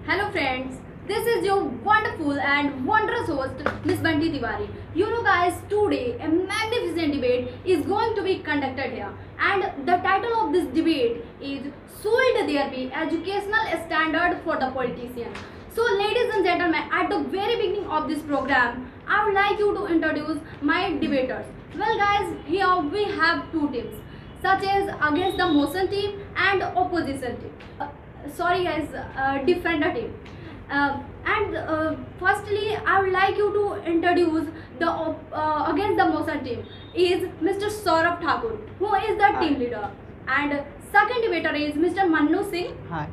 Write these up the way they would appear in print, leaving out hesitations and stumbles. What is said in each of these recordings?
Hello friends, this is your wonderful and wondrous host Miss Banti Tiwari. You know guys, today a magnificent debate is going to be conducted here, and the title of this debate is Should there be educational standard for the politician? So ladies and gentlemen, at the very beginning of this program, I would like you to introduce my debaters. Well guys, here we have two teams, such as against the motion team and opposition team. Sorry guys, defender team. Firstly, I would like you to introduce the against the motion team is Mr. Saurabh Thakur, who is the team leader, and second debater is Mr. Manu Singh. Hi.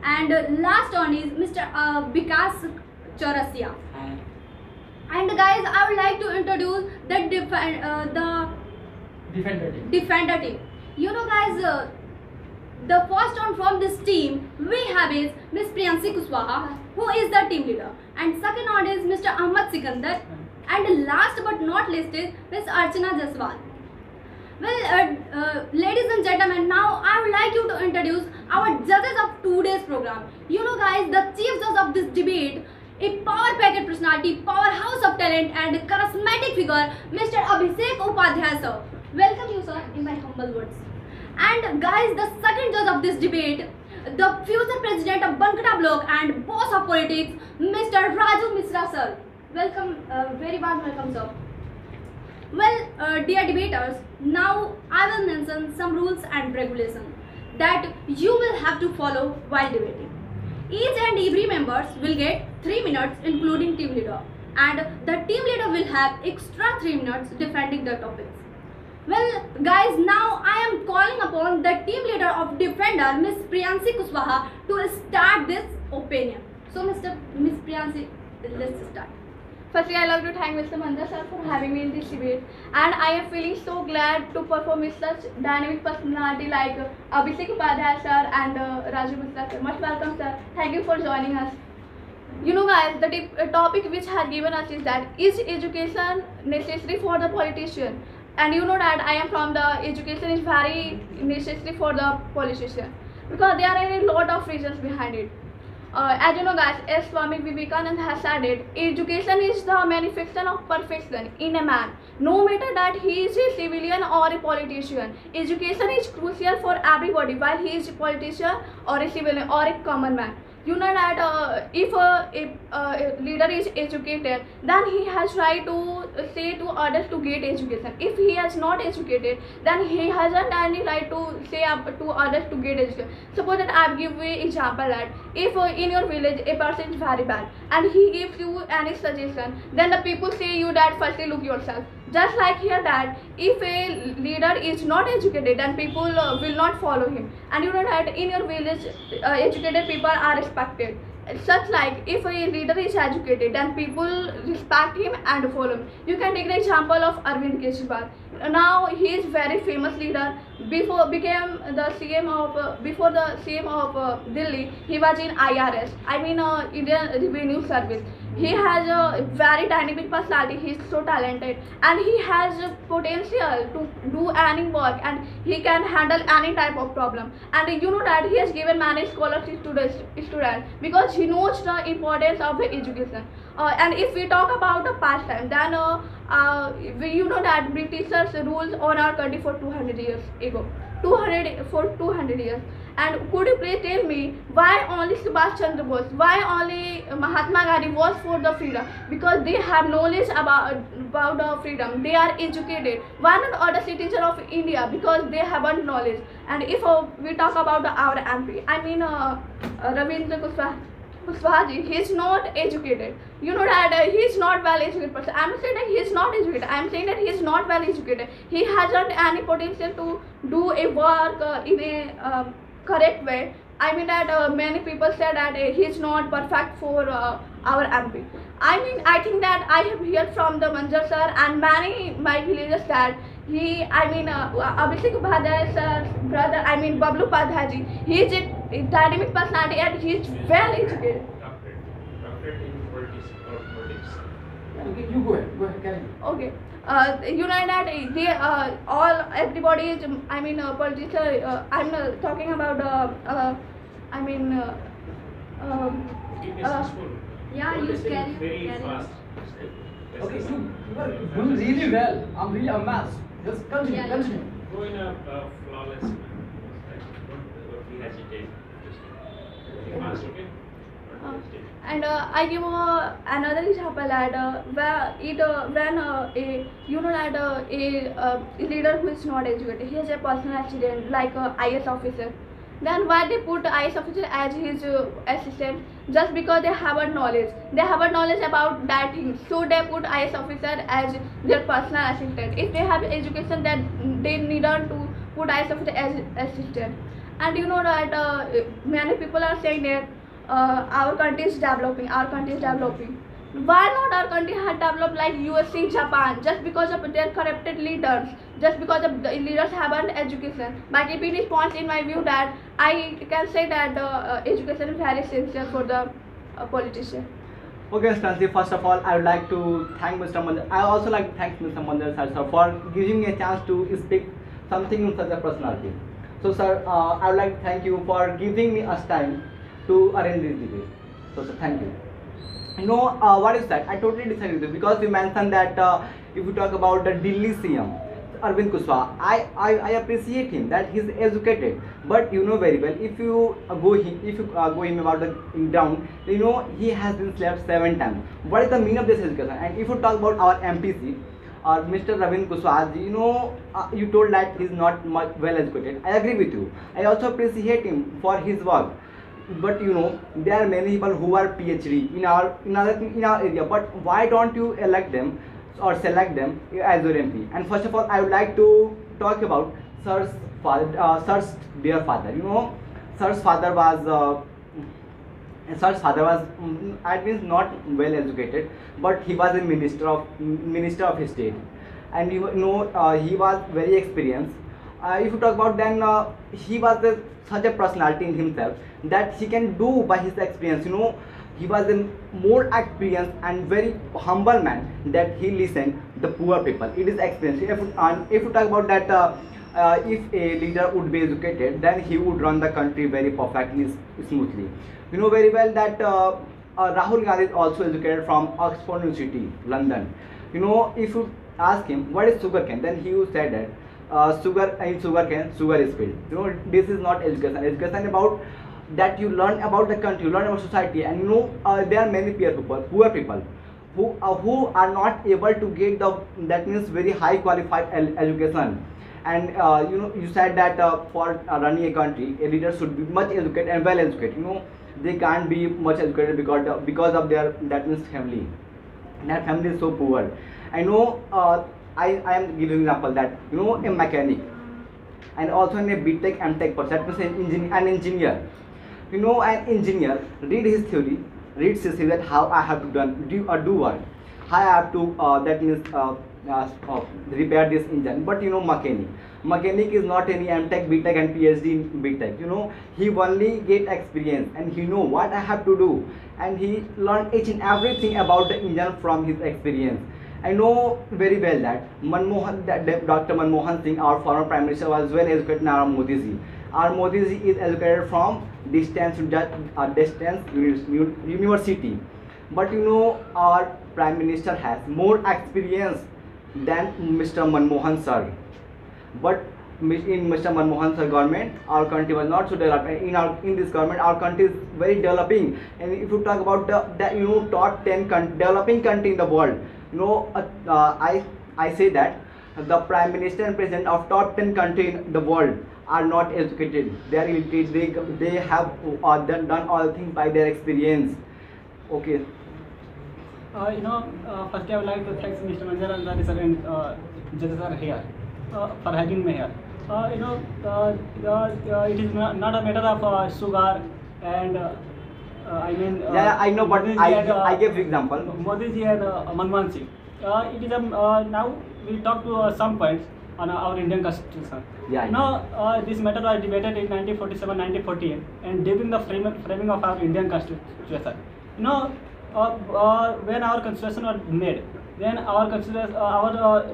And last one is Mr. Vikas Chaurasia. Hi. And guys, I would like to introduce the defender team. You know guys, the first one from this team we have is Miss Priyansi Kushwaha, who is the team leader, and second one is Mr. Ahmad Sikandar, and last but not least is Miss Archana Jaswal. Well, ladies and gentlemen, now I would like you to introduce our judges of today's program. You know guys, the chief judge of this debate, a power-packed personality, powerhouse of talent and charismatic figure, Mr. Abhishek Upadhyay sir. Welcome you sir in my humble words. And guys, the second judge of this debate, the future president of Bankata block and boss of politics, Mr. Raju Misra sir. Welcome, very warm welcome sir. Well, dear debaters, now I will mention some rules and regulations that you will have to follow while debating. Each and every members will get 3 minutes including team leader, and the team leader will have extra 3 minutes defending the topics. Well guys, now I am calling upon the team leader of defender Miss Priyansi Kushwaha to start this opinion. So Miss Priyansi, let's start. Firstly, I love to thank Mr. Mandar sir for having me in this debate, and I am feeling so glad to perform with such dynamic personality like Abhishek Upadhyay sir and Raju Misra sir. Most welcome sir. Thank you for joining us. You know guys, the topic which has given us is education necessary for the politician? And you know that I am from the education is very necessary for the politician because there are a lot of reasons behind it. As you know guys, as Swami Vivekananda has said it, education is the manifestation of perfection in a man. No matter that he is a civilian or a politician, education is crucial for everybody, while he is a politician or a civilian or a common man. You know that if a leader is educated, then he has right to say to others to get education. If he is not educated, then he hasn't any right to say to others to get education. Suppose that I give you an example that if in your village a person is very bad and he gives you any suggestion, then the people say you that firstly look yourself. Just like here that if a leader is not educated, then people will not follow him. And you know that in your village educated people are respected. Such like if a leader is educated, then people respect him and follow him. You can take the example of Arvind Kejriwal. Now he is very famous leader. Before became the CM of before the CM of Delhi, he was in IRS. I mean Indian Revenue Service. He has a very dynamic personality. He is so talented and he has potential to do any work, and he can handle any type of problem. And you know that he has given many scholarships to the students because he knows the importance of the education. And if we talk about the past time, then you know that Britishers ruled on our country for 200 years ago. 200 years. And could you please tell me why only Subhash Chandra Bose, why only Mahatma Gandhi was for the freedom? Because they have knowledge about the freedom. They are educated. Why not other citizens of India? Because they haven't knowledge. And if we talk about our MP, I mean Ravindra Kushwaha ji, he is not educated. You know that he is not well educated person. I am not saying that he is not educated. I am saying that he is not well educated. He hasn't any potential to do a work in a correct way. I mean that many people say that he is not perfect for our MP. I mean, I think that I have heard from the Manjar sir and many my villagers that he, I mean Abhishek Upadhyay sir's brother, I mean Bablu Upadhyay ji, he is a dynamic personality and he is well educated. Okay, you go ahead, carry on. Okay. You know that they everybody is, I mean politician, I'm talking about I mean Keep it small. Yeah, Don't you listen carry- very carry on. fast. Okay, you are doing really well. I'm really amazed. Just continue, Yeah. continue. Go in a flawless manner. Like, don't be hesitate. Just be fast, okay? Don't hesitate. And I give another example that when a you know that a leader who is not educated, he has a personal accident like a IS officer. Then why they put IS officer as his assistant? Just because they have a knowledge. They have a knowledge about that thing. So they put IS officer as their personal assistant. If they have education, then they need to put IS officer as assistant. And you know that many people are saying that our country is developing. Our country is developing. Why not our country had developed like USA, Japan? Just because of their corrupted leaders. Just because the leaders haven't education. By keeping these points in my view, that I can say that education is very essential for the politician. Okay, Stancy, first of all, I would like to thank Mr. Mandar. I also like to thank Mr. Mandar sir for giving me a chance to speak something in such a personality. So, sir, I would like to thank you for giving me us time to arrange this debate. So, sir, thank you. You know what is that? I totally disagree with you because you mentioned that if we talk about the Delhi CM, Arvind Kushwaha, I appreciate him that he's educated, but you know very well if you go him about the ground, you know he has been slapped 7 times. What is the meaning of this education? And if you talk about our MPC or Mr. Arvind Kushwaha, you know you told that he's not much well educated. I agree with you. I also appreciate him for his work. But you know there are many people who are PhD in our area, but why don't you elect them or select them as your MP? And first of all, I would like to talk about Sir's dear father. You know, Sir's father was I mean not well educated, but he was a minister of his state, and you know he was very experienced. If you talk about then he was such a personality in himself that he can do by his experience. You know, he was a more experienced and very humble man that he listened the poor people. It is experience. If you talk about that, if a leader would be educated, then he would run the country very perfectly smoothly. You know very well that Rahul Gandhi is also educated from Oxford University, London. You know, if you ask him what is sugarcane, then he would say that sugar is spilled. You know, this is not education. Education about that you learn about the country, you learn about society, and you know there are many poor people who are not able to get that means very high qualified education. And you know, you said that for running a country, a leader should be much educated and well educated. You know, they can't be much educated because of their that means family. Their family is so poor. I know. I am giving example that you know a mechanic and also in a BTech MTech person, that means an engineer. You know, an engineer reads his theory that how I have to do work, how I have to that means repair this engine. But you know, mechanic is not any MTech, BTech and PhD in BTech. You know, he only get experience and he know what I have to do, and he learn each and everything about the engine from his experience. I know very well that Dr. Manmohan Singh, our former Prime Minister, was well educated than our Modi ji. Our Modi ji is educated from distance university. But you know, our Prime Minister has more experience than Mr. Manmohan sir. But in Mr. Manmohan sir government, our country was not so developed. In this government, our country is very developing. And if you talk about the you know top 10 developing country in the world, you know I say that the Prime Minister and President of top 10 country in the world are not educated. They are illiterate. They have done all things by their experience. Okay. You know, first I would like to thank Mr. Manjar Ansari sir and judges are here for having me here. You know, it is not a matter of sugar and I mean. Yeah, I know, but I give example. Modi ji and Manmohan Singh. It is now we talk to some points on our Indian Constitution. Yeah. You know, this matter was debated in 1947, 1948, and during the framing of our Indian Constitution. You know, when our Constitution was made, then our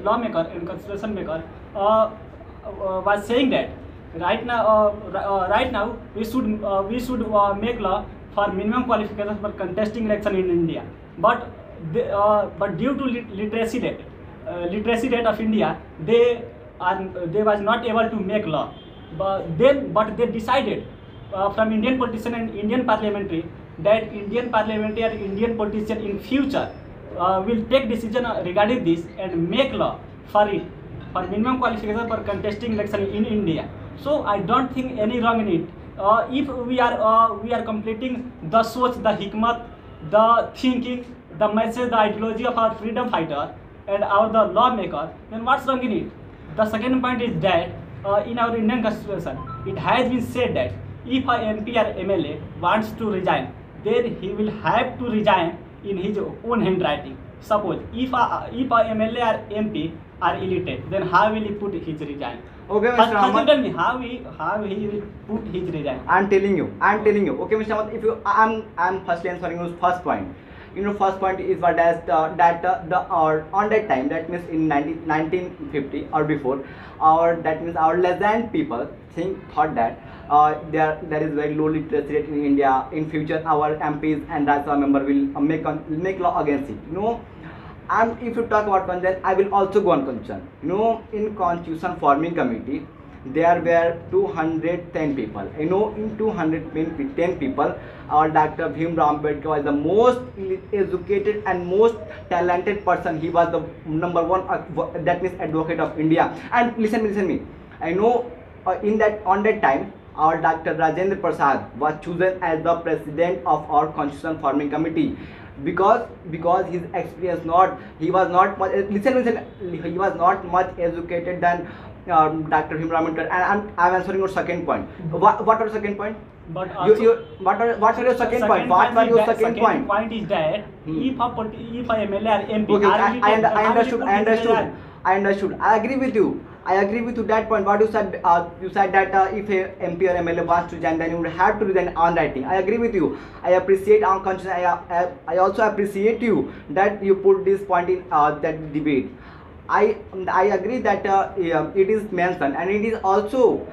lawmaker and Constitution maker was saying that right now we should make law for minimum qualifications for contesting election in India. But due to literacy rate of India, they was not able to make law. But they decided from Indian politician and Indian parliamentary that Indian parliamentary and Indian politician in future will take decision regarding this and make law for it, for minimum qualification for contesting election in India. So I don't think any wrong in it. If we are completing the soch, the hikmat, the thinking, the message, the ideology of our freedom fighter and the lawmaker, then what's wrong in it? The second point is that in our Indian constitution, it has been said that if a MP or MLA wants to resign, then he will have to resign in his own handwriting. Suppose if a MLA or MP are illiterate, then how will he put his resign? Okay, Mr. First Ahmad. tell me how he will put his resign. I'm telling you. Okay, Mr. Ahmad, if you, I'm firstly answering your first point. First point is what as on that time, that means in 1950 or before, or that means our legend people thought that there is very low literacy rate in India. In future, our MPs and Rajya Sabha member will make law against it. And if you talk about one, then I will also go on constitution. In constitution forming committee, there were 210 people. In 210 people, our Dr. Bhimrao Ambedkar was the most educated and most talented person. He was the number one, that means advocate of India. And listen me. On that time, our Dr. Rajendra Prasad was chosen as the president of our constitution forming committee. Because his experience he was not much educated than Dr. Bhimrao Ambedkar. And I'm answering your second point. What was the second point? But also, what are your second point? What was your second point? Point is that if a MLA or MP, Okay, I understood. I agree with you. That point. What you said, that if a MP or MLA wants to resign, then you would have to resign on writing. I agree with you. I appreciate our conscience. I also appreciate you that you put this point in that debate. I agree that it is mentioned and it is also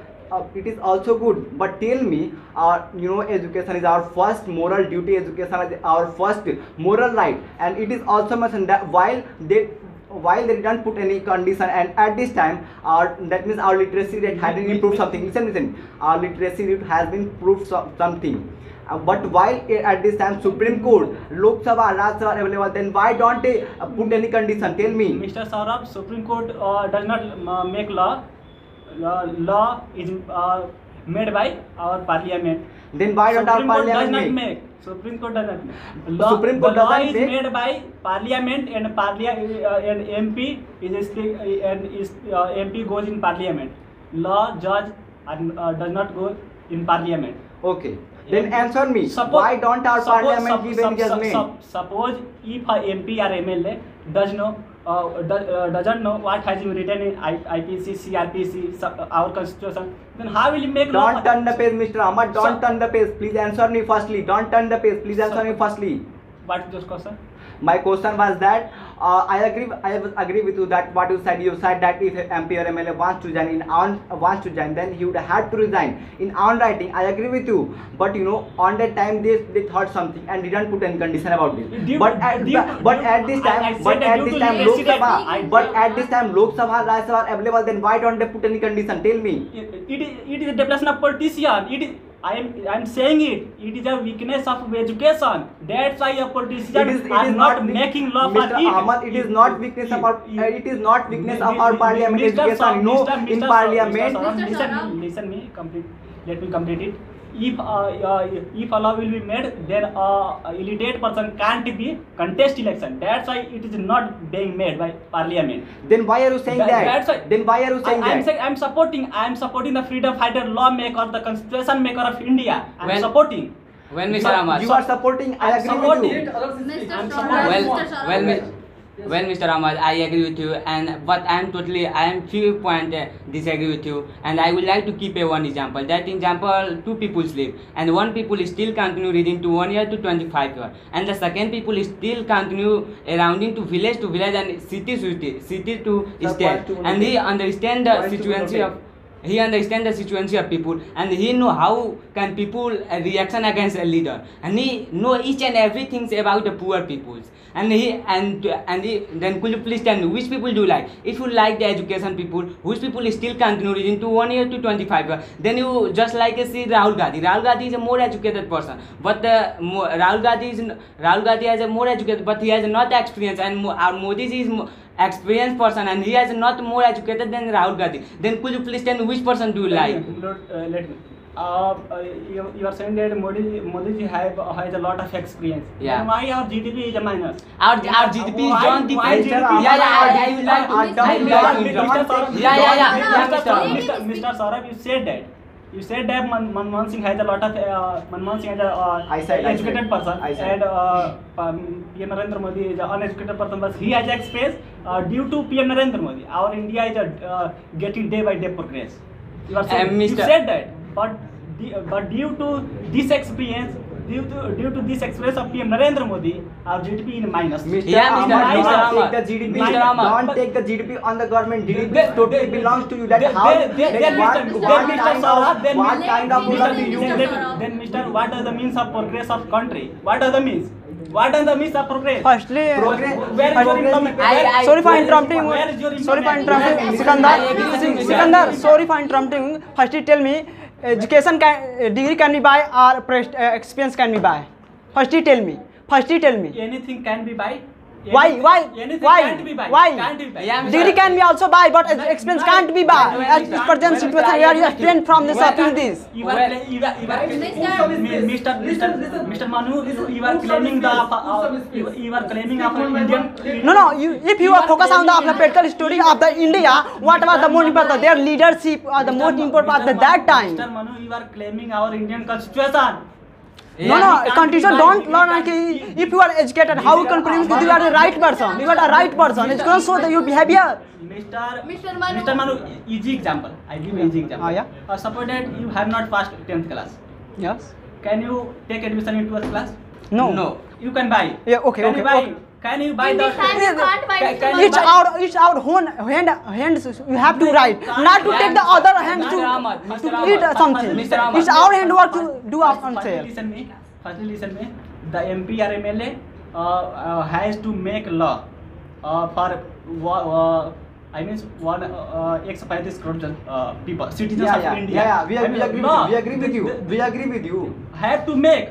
good. But tell me, education is our first moral duty. Education is our first moral right, and it is also mentioned that while they didn't put any condition, and at this time that means our literacy rate hadn't improved something. Listen, our literacy rate has been proved something. But while at this time Supreme Court, Lok Sabha, Rajya Sabha are available, then why don't they put any condition? Tell me. Mr. Saurabh, Supreme Court does not make law. Law is made by our parliament. Then why don't our parliament make? Supreme Court does not make. Supreme Court the law doesn't is make? made by parliament, and MP MP goes in parliament. Law judge does not go in parliament. Okay. Then answer me. Why don't our parliament give any judgment? Suppose if a MP or MLA doesn't know what has been written in IPC, CRPC, our constitution, then how will you make law? Don't turn the page, Mr. Ahmad. Don't turn the page. Please answer me firstly. Don't turn the page. Please answer me firstly. What is your question? My question was that I agree with you that what you said. You said that if MP or MLA wants to resign, then he would have to resign in on writing. I agree with you. But on that time they thought something and didn't put any condition about this. But at this time, Lok Sabha, Rajya Sabha are available. Then why don't they put any condition? Tell me. It is a definition of politician. I am saying it. It is a weakness of education. That's why a politician are not making law for it. Mr. Ahmad, it is not weakness of our. It is not weakness of our parliament education. In parliament. Listen me. Complete. Let me complete it. If a law will be made, then illiterate person can't be contest election. That's why it is not being made by parliament. Then why are you saying that? That's why. Then why are you saying that? I'm supporting the freedom fighter, lawmaker, the constitution maker of India. I'm supporting. When Mr. Ahmad, You are supporting. I agree with you. Well, Mr. Ahmad, I agree with you, but I am few point disagree with you, and I would like to keep one example. That example, two people live, and one people is still continue reading to 1 year to 25 years, and the second people is still continue rounding to village and city to state, and they understand the situation of. he understands the situation of people, and he know how can people reaction against a leader, and he know each and everything about the poor peoples. And then could you please tell me which people do you like? If you like the education people, which people still continue reading to 1 year to 25 years, then you just like see Rahul Gandhi. Rahul Gandhi is a more educated person, but Rahul Gandhi has a more educated, but he has not experience, and our Modi is experienced person, and he has not more educated than Rahul Gandhi. Then could you please tell me which person do you like? Let me. You are saying that Modi ji has a lot of experience. Yeah. Then why our GDP is a minus? Our GDP is don't depend. Why GDP? I would like to interrupt. Mr. Saurabh, you said that. You said that Manmohan Singh has a lot of educated person, and PM Narendra Modi is an uneducated person, but he has experience due to PM Narendra Modi. Our India is getting day by day progress. You are saying, you said that, but due to this experience, due to this experience of PM Narendra Modi, our GDP in minus. Mr. Ahmad, take the GDP. Don't take the GDP on the government. GDP totally belongs to you. That how? What kind of product you use? Then, Mr. What are the means of progress of country? What are the means? What are the means of progress? Firstly, where is your implement? sorry for interrupting. Where is your Sorry for implement? interrupting. Sikandar, sorry for interrupting. Firstly, tell me, education degree can be buy or experience can be buy? Firstly, tell me. Anything can be buy. Why? Anything can't be buy. Can't be buy. Yeah, Degree can be also buy, but expense can't be buy. At this present situation, where you explain from this up to this. Mr. Manu, you are claiming Indian. No. If you are focused on the political story of the India, what was the most important? Their leadership are the most important at that time. Mr. Manu, you are claiming our Indian constitution. No, constitution don't learn. If you are educated, how you can claim that you are the right person? You are the right person. It's going to show that your behavior. Mr. Manu, easy example. I give you easy example. Yeah. Suppose that you have not passed 10th class. Yes. Can you take admission in 12th class? No. You can buy. Yeah. Okay. Can you buy In the? this hand you can't buy. It's our own hands. You have to write, not to take the other hand to eat something. It's our hand work to do on sale. Firstly, listen me. The MP or MLA has to make law for I mean 135 crore people, citizens of India. Yeah. We agree with you. Have to make.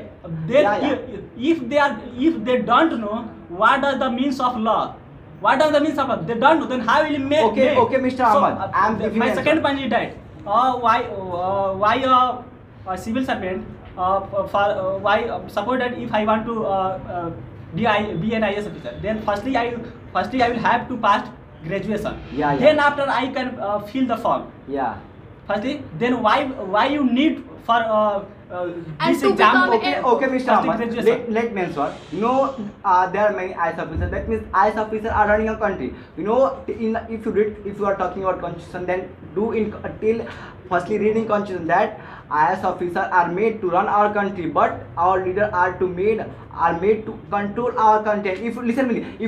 If they don't know what are the means of law, they don't know, then how will you make? Okay, Mr. Ahmad. My second point is that why a civil servant why suppose that if I want to be an IAS officer, then firstly I will have to pass graduation. Then after I can fill the form. Firstly, then why you need for this exam? Okay, Mr. Ahmad. Let me answer. There are many IAS officers. That means IAS officers are running a country. If you are talking about constitution, then firstly reading constitution that IAS officers are made to run our country, but our leaders are made to control our country. If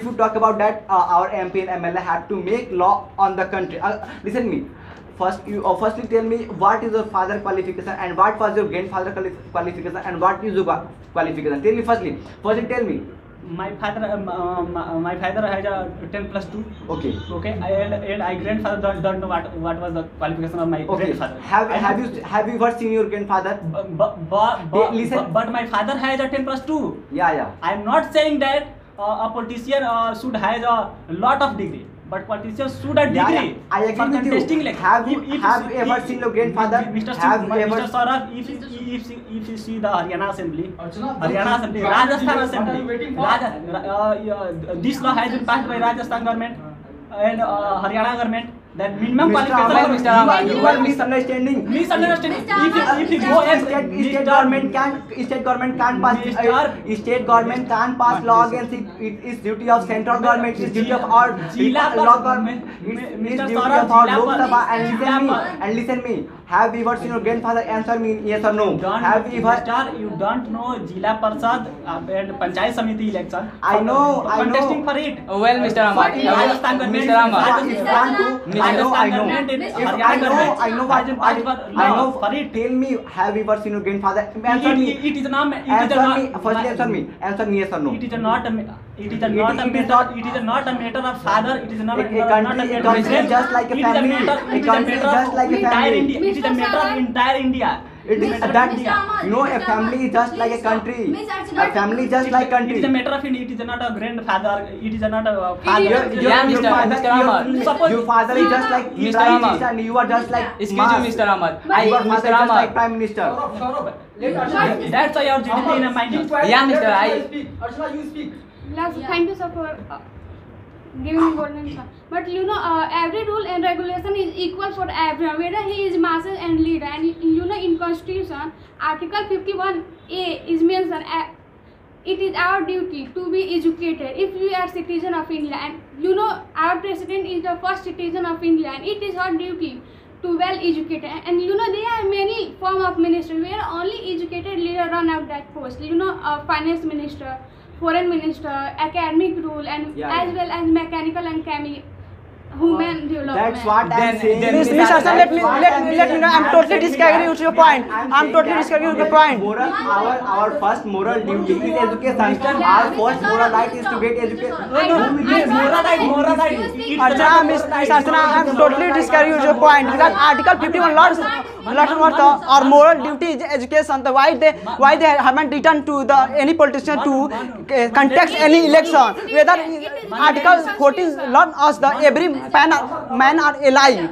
you talk about that, our MP and MLA have to make law on the country. Listen me. Firstly tell me what is your father qualification and what was your grandfather qualification and what is your qualification. Tell me firstly tell me. My father has a 10+2. Okay. And my grandfather don't know what was the qualification of my grandfather. Have you ever seen your grandfather? But my father has a 10+2. Yeah. I am not saying that a politician should have a lot of degree. But politicians should have degree. I agree with you. Have you ever seen your grandfather? Mr. Saurabh, if you see the Haryana Assembly, Rajasthan Assembly, this law has been passed by Rajasthan government and Haryana government. That minimum qualification. You are misunderstanding. If you go state government can't pass law against it. It's duty of central government. It's duty of our law government. It's duty of our Lok Sabha. And listen me. Have you ever seen your grandfather? Answer me yes or no. Have you ever? You don't know Jila Parsad and Panchayat Samiti election. I know. Contesting for it. Well, Mr. Ahmad. I know what I know. Tell me, have you ever seen your grandfather? Answer me. It is not. Firstly, answer me. Answer me, yes or no. It is not a matter. It is not a matter of father. It is not a country is just like a family. A country is just like a family. It is a matter of entire India. It is that you know, a family is just like a country. A family is just like country. It is a matter of it is not a grandfather. It is not a father. Your father is just like Mr. Prime Ahmad. Minister, and you are just like Excuse me, Mr. Ahmad. Your father is just like Prime Minister. That's why your GDP in a mind. Yeah, Mr. Archana, you speak. Yes, thank you, sir, for giving me golden answer. But you know, every rule and regulation is equal for everyone, whether he is master and leader. And you know, in Constitution, Article 51A is mentioned. It is our duty to be educated if we are citizen of India. And you know, our president is the first citizen of India, and it is our duty to well educated. And you know, there are many form of ministry where only educated leader run out that post. You know, finance minister, foreign minister, academic rule, and as well as mechanical and human development. That's what I'm saying. Miss Archana, let me know. I'm totally disagreeing with your point. I'm totally disagreeing with your point. Our first moral duty is education. Our first moral right is to get education. Moral right. Archana, Miss Archana, I'm totally disagreeing with your point because Article 51 laws what our moral duty is education. Why they haven't written to any politician to contest any election? Whether Article 14 law us every man are alike.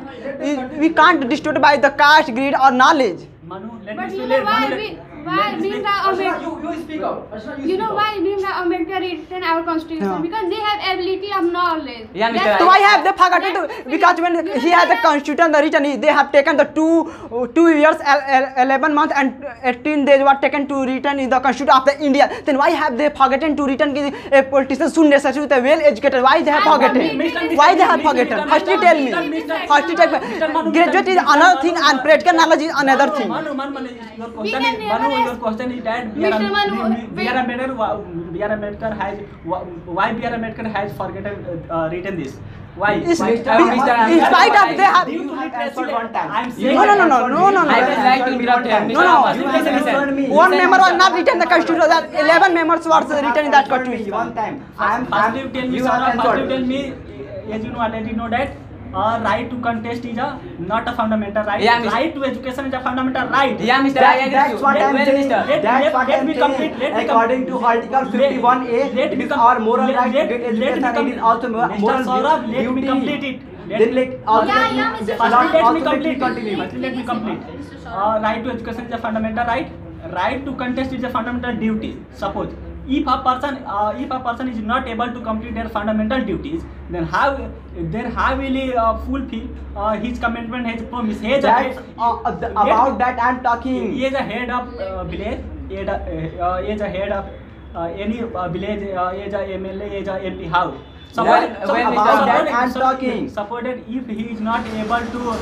We can't distort by the caste, greed or knowledge. Manu, let But me you say, know Manu, why Bhimrao Ambedkar? You speak out. Archana, You know why Bhimrao Ambedkar written our constitution? Yeah. Because they have ability of knowledge. Yeah, Mr. That's So why have they forgotten to, because when he had the constitution written, they have taken the 2 years, 11 months and 18 days were taken to written in the constitution of the India. Then why have they forgotten to written a politician should necessarily with a well educated? Why they have forgotten? Why they have forgotten? Firstly tell me. Firstly tell me. Graduate is another thing and practical knowledge is another thing. Your question is that B.R. Ambedkar has why B.R. Ambedkar has forgotten written this. Why? In spite of they have. You have answered one time. I'm saying No. I would like to interrupt him. Mr. Ahmad, listen. One member was not written in the constitution. That 11 members were written in that constitution. One time. First you tell me, You have first you answered. tell me, as you know, already know that right to contest is not a fundamental right. Yeah, Mr. Right to education is a fundamental right. Yeah, Mr. I agree with That's you. what I'm Well, saying. Mr. That's what let I'm me complete, saying. let me According to complete. Article 51A, it is our moral right to get education, and it is also Mr. moral Saurabh, duty. let me complete it. Then Firstly, let me complete. Continue. Firstly, let me complete. Right to education is a fundamental right. Right to contest is a fundamental duty. Suppose if a person is not able to complete their fundamental duties, then how will he fulfill his commitment, his promise? He is That's about that I'm talking. He is a head of village. He is a head of any village. He is a MLA. He is a MP. How? About that I'm talking. Supported if he is not able to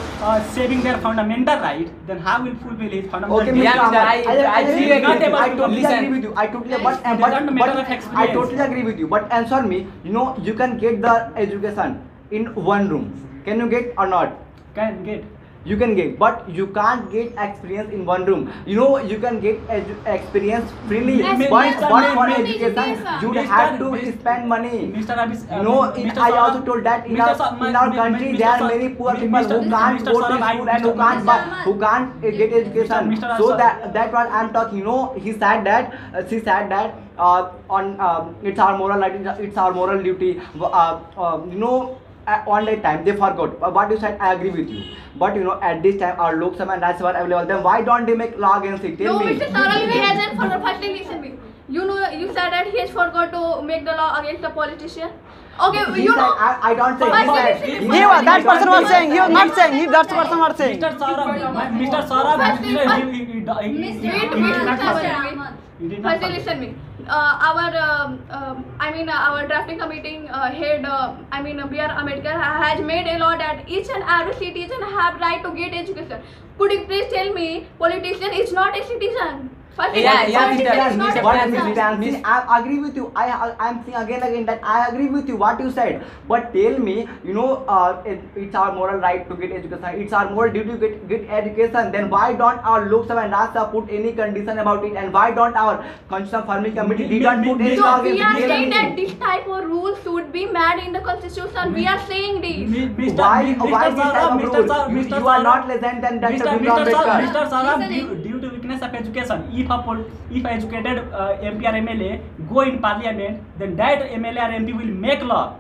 saving their fundamental right, then how will fulfill his fundamental Okay, right? Yeah, Mr. Mr. Ahmad, I agree agree with you. with you. I totally Listen. agree with you. I totally, It doesn't matter of experience. I totally agree with you. But answer me. You know, you can get the education in one room. Can you get or not? Can get. You can get, but you can't get experience in one room. You know, you can get experience freely, Yes, but yes, for yes, education, yes, you Mr. have to spend money. Mr. Abis, You know, I also told that in our country there are many poor people who can't go to school and who can't get education. Mr. So that's what I'm talking. You know, she said that it's our moral right, it's our moral duty. You know. On that time they forgot what you said. I agree with you, but you know, at this time our Lok Sabha and Rajya Sabha are available. Then why don't they make law against it? Tell No, me. Mr. Saurabh, he hasn't forgot. Firstly, listen me. You know, you said that he has forgot to make the law against the politician. Okay, He you said, know. I don't say. But He said. he He was, that person was saying. He was not saying. He that person was saying. Mr. Saurabh, Firstly, he did not forget. He did not Firstly, forget. listen me. Our drafting committee head, B.R. Ambedkar has made a law that each and every citizen have right to get education. Could you please tell me, politician is not a citizen? First, Yeah, it is yeah, not- Mr. it is not Mr. What a Mr. concern. Stanley, I agree with you. I'm saying again that I agree with you what you said. But tell me, it's our moral right to get education. It's our moral duty to get education. Then why don't our Lok Sabha and Rajya Sabha put any condition about it? And why don't our Constitution Forming Committee didn't put any So laws? we are Tell saying me. that this type of rules should be made in the constitution. We are saying this. Why this type of rule? You are not less than Dr. Bhimrao Ambedkar. Mr. Saurabh, Listen. due to weakness of education, if educated MP or MLA go in parliament, then that MLA or MP will make law.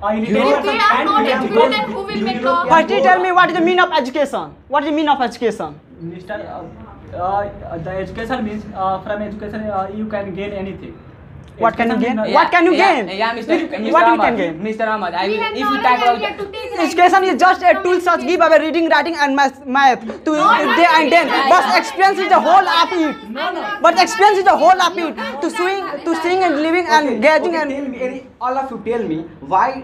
If we are not educated, who will make law? First, tell me what is the meaning of education? What is the meaning of education? Mr. The education means from education you can gain anything. What can you Education gain? means- What can you gain? Yeah, Mr. Mr. What you Ahmad, can gain? Mr. Ahmad, We have if you knowledge talk and we about have to take Education is just a tool such give away reading, writing and math to day and day. But experience is the whole of it. But experience is the whole of it. To sing and living and gauging and Tell me, all of you tell me why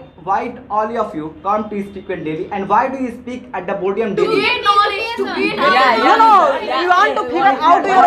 all of you come to speak in Delhi and why do you speak at the podium To daily? gain knowledge, to gain Yeah, no, yeah. no. You want to figure out your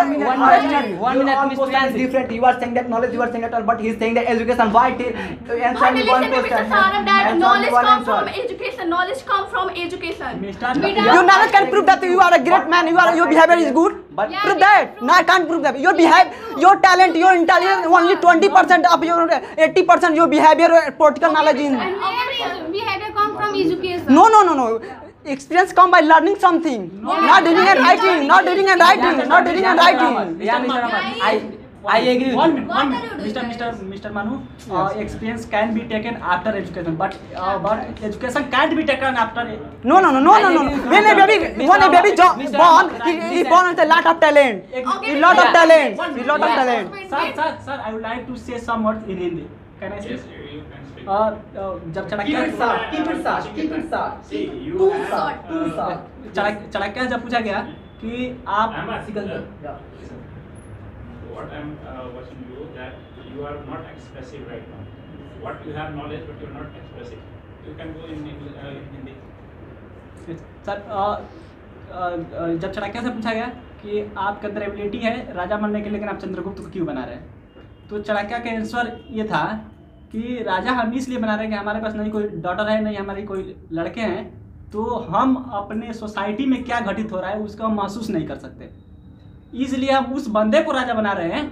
One minute, Your Mr. question is Yancy. different. You are saying that knowledge, you are saying that all, but he is saying that education. Why answer But me listen one to Mr. question? Saurabh that Answer me knowledge one comes from answer. education. Knowledge comes from education. Mr. We You don't- never can prove that you are a great man. Your behavior is good. But Prove that. No, I can't prove that. Your behavior, your talent, your intelligence, only 20% of your 80% your behavior, political knowledge in. And every behavior come from education. No. Experience come by learning something. Not reading and writing. Not reading and writing. Not reading and writing. Yeah, Mr. Ahmad, I agree with One you. minute, What one are minute. you doing, Mr. Manu, experience can be taken after education, but education can't be taken after. No. When a baby born, he born with a lot of talent. A lot of talent. A lot of talent. Sir, I would like to say some words in Hindi. Can I Yes, speak? you can speak. जब Keep it short. Keep it short. Keep it short. See, you Too have, short, too short. Chanakya से जब पूछा गया कि आप Ahmad, Sikandar. Yeah. listen. What I'm watching you that you are not expressive right now. What you have knowledge, but you're not expressive. You can go in Hindi. Sir जब चाणक्य से पूछा गया कि आपके अंदर एबिलिटी है राजा बनने के, लेकिन आप चंद्रगुप्त को क्यों बना रहे हैं, तो चाणक्य का आंसर ये था कि राजा हम इसलिए बना रहे हैं कि हमारे पास नहीं कोई डॉटर है, नहीं हमारे कोई लड़के हैं, तो हम अपने सोसाइटी में क्या घटित हो रहा है उसका हम महसूस नहीं कर सकते, इसलिए हम उस बंदे को राजा बना रहे हैं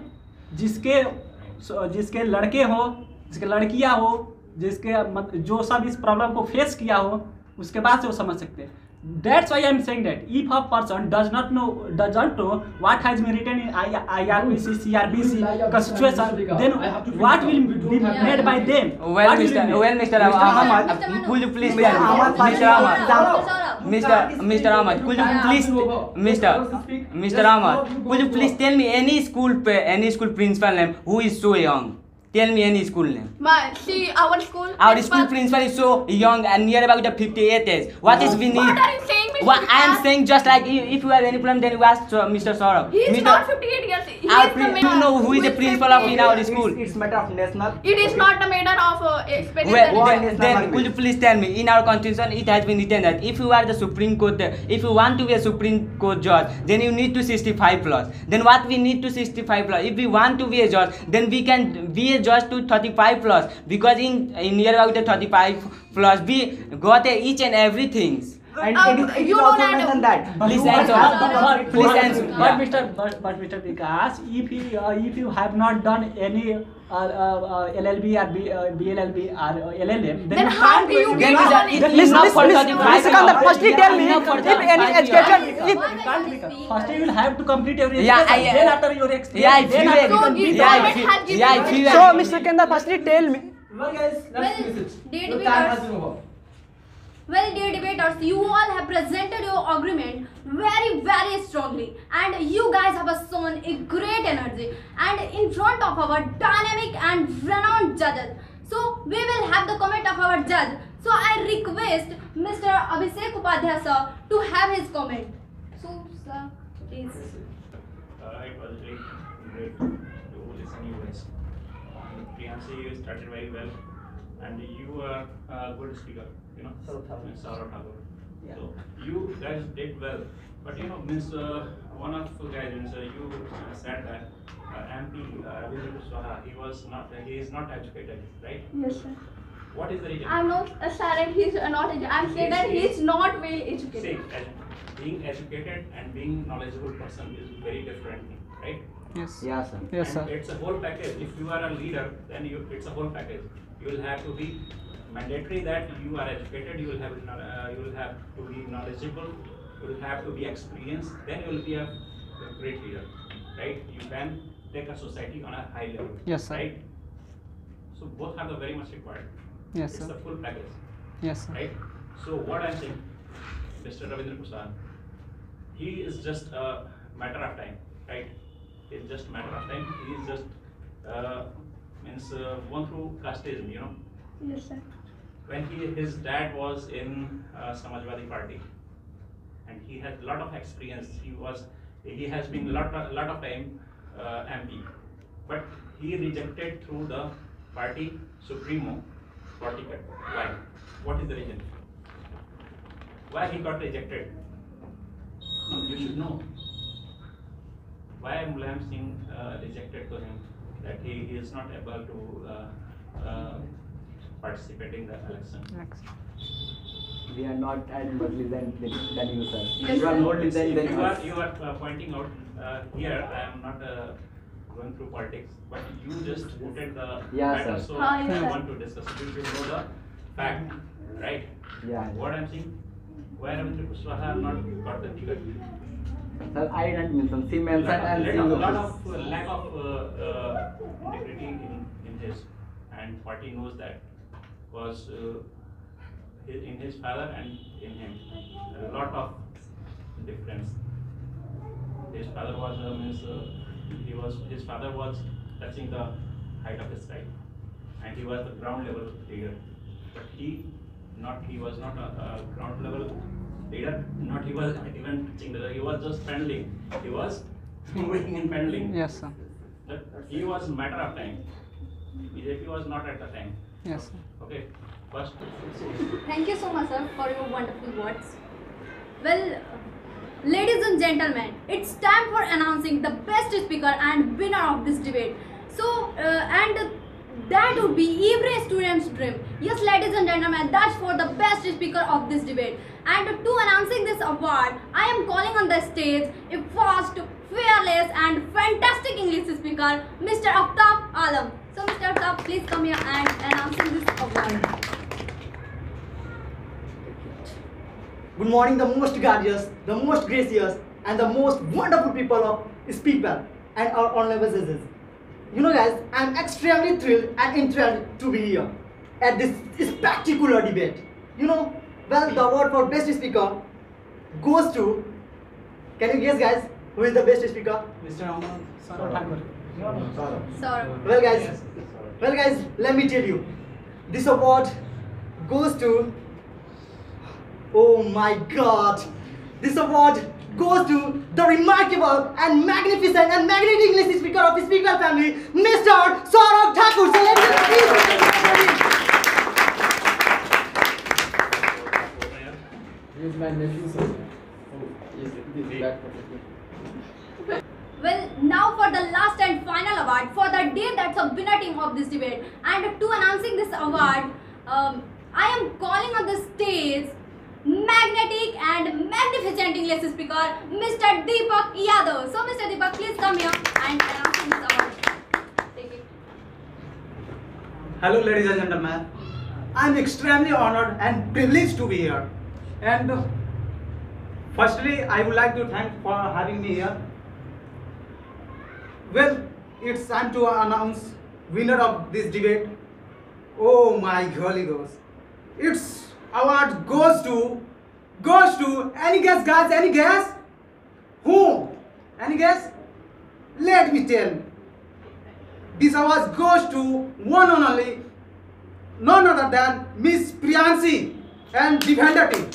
जिसके लड़के हो, जिसके लड़कियां हो, जिसके जो सब इस प्रॉब्लम को फेस किया हो, उसके बाद से वो समझ सकते हैं. That's why I'm saying that if a person doesn't know what has been written in IRPC, CRPC, Constitution, then what will be made by them? Well, What will be made? Mr. Ahmad, could you please tell me, Mr. Ahmad, Mr. Ahmad, could you please, Mr. Ahmad, could you please tell me any school principal name who is so young? Tell me any school name. See our school. Our school principal is so young and near about the 58 age. What is we need? What are you saying, Mr. What I am Vikas? saying, just like if you have any problem, then you ask Mr. Saurabh. He is Mr. not 58 years. He Our is the you know who is the principal of in our school? It's matter of national. It is not a matter of experience. Well, that is- then could you please tell me, in our constitution it has been written that if you are the Supreme Court, if you want to be a Supreme Court judge, then you need to 65 plus. Then what we need to 65 plus? If we want to be a judge, then we can be a judge to 35 plus, because in near about the 35 plus we got each and everything. And it you is know also that- mentioned that. Please answer. Please answer. But Mr. Vikas, if you have not done any LLB or BLLB or LLM, Then you how can't do you go- get Then knowledge? it is Listen, not for listen, 35 Sikandar, plus. firstly tell me Not for if any 35 educated, years. if You can't become. First you will have to complete your Yeah, education. Then after your experience, Yeah, if then you after agree. you can So, be- this Yeah, government if has you- given yeah, if you you- so Mr. Sikandar, firstly tell me. Well, guys, let's Well, finish it. dear The time debaters- has been over. Well, dear debaters, you all have presented your argument very strongly, and you guys have shown a great energy and in front of our dynamic and renowned judges. So we will have the comment of our judge. So I request Mr. Abhishek Upadhyay sir to have his comment. So sir, please. It was great to listen you guys. Priyansi, you started very well, and you are a good speaker. You know, Saurabh Thakur. Yeah. So you guys did well, but you know, means one of you guys, means you said that MP Ravindra Kushwaha, he is not educated, right? Yes, sir. What is the reason? I'm not saying he's not educated. I'm saying that he's not well educated. See, being educated and being knowledgeable person is very different, right? Yes. Yeah, sir. Yes, And sir. it's a whole package. If you are a leader, then it's a whole package. You will have to be mandatory that you are educated. You will have to be knowledgeable. You will have to be experienced. Then you will be a great leader, right? You can take a society on a high level. Yes, sir. Right. So both are the very much required. Yes, It's sir. the full package, Yes, sir. right? So what I'm saying, Mr. Ravindra Kushwaha, he is just a matter of time, right? It's just a matter of time. He is just gone through casteism, you know. Yes, sir. When his dad was in Samajwadi Party, and he had a lot of experience. He has been lot of time MP, but he rejected through the party supremo for ticket. Why? What is the reason? Why he got rejected? No, you should know. Why Mulayam Singh rejected to him, that he is not able to participate in the election. We are not as much listened than you, sir. Yes, You are sir. more listened than us. You are pointing out here. I am not going through politics, but you just quoted the Yeah, matter, sir. so Yes, I sir. want to discuss. You should know the fact, right? Yeah. What I'm saying, why Ravindra Kushwaha have not got the ticket? Sir, I didn't mention. She mentioned and she Lot knows. of lack of integrity in his, and party knows that, was in his father and in him a lot of difference. His father was his father was touching the height of his right, and he was the ground level leader, but he was not a ground level leader. Not he was even touching he was just pendling. He was moving and pendling. Yes, sir. That he was a matter of time. BJP was not at the time. Yes, sir. Okay, first. Thank you so much, sir, for your wonderful words. Well, ladies and gentlemen, it's time for announcing the best speaker and winner of this debate. So, and that would be every student's dream. Yes, ladies and gentlemen, that's for the best speaker of this debate. And to announcing this award, I am calling on the stage a fast, fearless and fantastic English speaker, Mr. Aftab Alam. So, Mr. Aftab, please come here and announcing this award. Good morning, the most gorgeous, the most gracious, and the most wonderful people of Speakwell and our honorable judges. You know, guys, I am extremely thrilled and enthralled to be here at this spectacular debate. You know, well, the award for best speaker goes to. Can you guess, guys, who is the best speaker? Mr. Ahmad Thakur. Sir. Well, guys, let me tell you, this award goes to. Oh my God! This award goes to the remarkable and magnificent and magnetic English speaker of the Speakwell family, Mr. Saurabh Thakur. So let me please. He is my nephew, sir. Oh, yes, this is back perfectly. Well, now for the last and final award for the day that's a winner team of this debate. And to announcing this award, I am calling on the stage magnetic and magnificent English speaker, Mr. Deepak Yadav. So, Mr. Deepak, please come here and announcing this award. Take it. Hello, ladies and gentlemen. I am extremely honored and privileged to be here. And firstly, I would like to thank for having me here. Well, it's time to announce winner of this debate. Oh my golly goes. Its award goes to any guess, guys? Any guess? Who? Any guess? Let me tell. This award goes to one and only, none other than Miss Priyansi and Defender team.